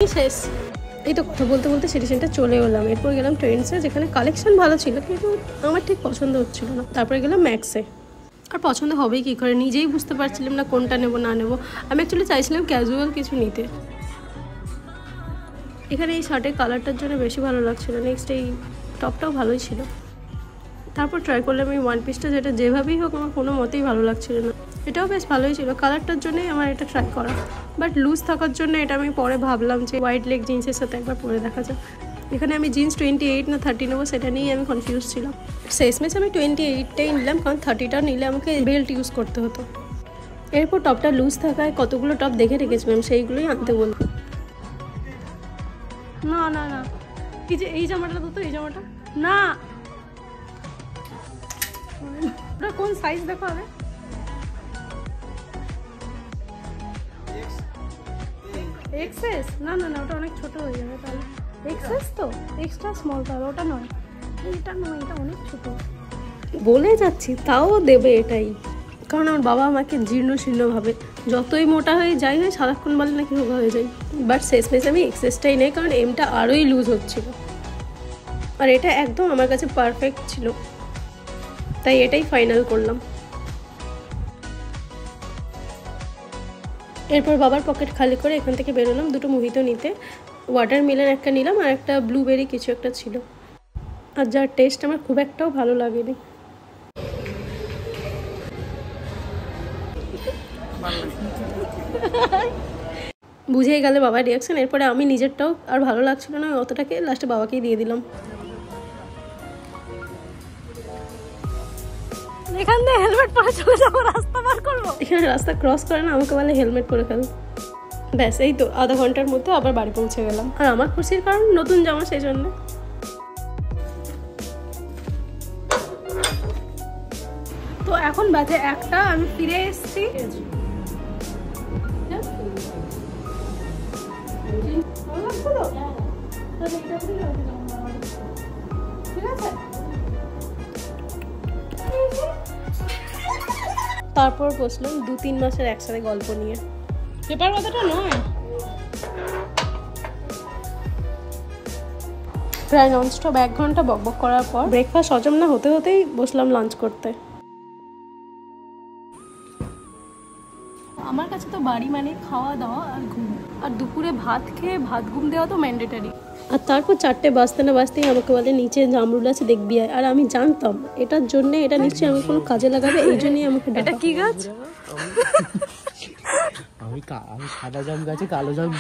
শেষ। এই তো কথা বলতে বলতে সিটি সেন্টার চলে এলাম। এরপর গেলাম ট্রেন্ডসে, যেখানে কালেকশন ভালো ছিল কিন্তু আমার ঠিক পছন্দ হচ্ছিল না। তারপরে গেলাম ম্যাক্সে। আর পছন্দ হবেই কী করে, নিজেই বুঝতে পারছিলাম না কোনটা নেব না নেব। আমি অ্যাকচুয়ালি চাইছিলাম ক্যাজুয়াল কিছু নিতে। এখানে এই শার্টের কালারটার জন্য বেশি ভালো লাগছিল। নেক্সট এই টপটাও ভালোই ছিল। তারপর ট্রাই করলাম এই ওয়ান পিসটা, যেটা যেভাবেই হোক আমার কোনো মতেই ভালো লাগছিল না। এটাও বেশ ভালোই ছিল, কালারটার জন্যই আমার এটা ট্রাই করা। বাট লুজ থাকার জন্য এটা আমি পরে ভাবলাম যে হোয়াইট লেগ জিন্সের সাথে একবার পরে দেখা যায়। এখানে আমি জিন্স 28 না 30 নেবো সেটা নিয়েই আমি কনফিউজ ছিলাম। শেষমেশ আমি 28টাই নিলাম, কারণ 30টা নিলে আমাকে বেল্ট ইউজ করতে হতো। এরপর টপটা লুজ থাকায় কতগুলো টপ দেখে রেখেছিলাম, সেইগুলোই আনতে বলবো। না না না, এই জামাটা তো, এই জামাটা না, ওটা কোন সাইজ দেখো আগে। এক্সএস? না না না, ওটা অনেক ছোট হয়ে যাবে তাহলে। এক্সএস তো, এক্সট্রা স্মল, তাহলে ওটা নয়, এটা নয়, এটা অনেক ছোট। বলে যাচ্ছি তাও দেবে এটাই, কারণ আমার বাবা আমাকে জীর্ণ শীর্ণ ভাবে। যতই মোটা হয়ে যাই হয় সারাক্ষণ বলে নাকি রোগা হয়ে যায়। বাট শেষমেশ আমি এক্সএসটাই নেই, কারণ এমটা আরোই লুজ হচ্ছিল আর এটা একদম আমার কাছে পারফেক্ট ছিল, তাই এটাই ফাইনাল করলাম। এরপর বাবার পকেট খালি করে এখান থেকে বেরোলাম দুটো মুহিতো নিতে। ওয়াটারমেলন একটা নিলাম আর একটা ব্লুবেরি কিছু একটা ছিল, আর যার টেস্ট আমার খুব একটাও ভালো লাগেনি। বুঝেই গেলে বাবার রিয়াকশন। এরপরে আমি নিজেরটাও আর ভালো লাগছিল না, অতটাকে লাস্টে বাবাকেই দিয়ে দিলাম। এখান থেকে হেলমেট পরে চলে যাবো, রাস্তা পার করবো। এখানে রাস্তা ক্রস করে না, আমাকে বলে হেলমেট পরে ফেল। ব্যাস, এই তো আধা ঘন্টার মধ্যে আবার বাড়ি পৌঁছে গেলাম। আর আমার খুশির কারণ নতুন জামা, সেই জন্য। তো এখন বাজে 1টা, আমি ফিরে এসেছি। তারপর বসলাম 2-3 মাসের একসাথে গল্প নিয়ে। পেপার কথাটা নয়, প্রায় ননস্টপ 1 ঘন্টা বকবক করার পর ব্রেকফাস্ট হজম না হতে হতেই বসলাম লাঞ্চ করতে। আমার কাছে তো বাড়ি মানে খাওয়া দাওয়া আর ঘুম, আর দুপুরে ভাত খেয়ে ভাত ঘুম দেওয়া তো ম্যান্ডেটারি। আর তারপর 4টে বাজতে না বাজতেই আমাকে বলে নিচে জামরুল আছে দেখবি আয়। আর আমি জানতাম এটার জন্য, এটা নিশ্চয়ই আমি কোনো কাজে লাগাবে, এই জন্যই আমাকে। এটা কি গাছ? আমি সাদা জাম গাছে কালো জাম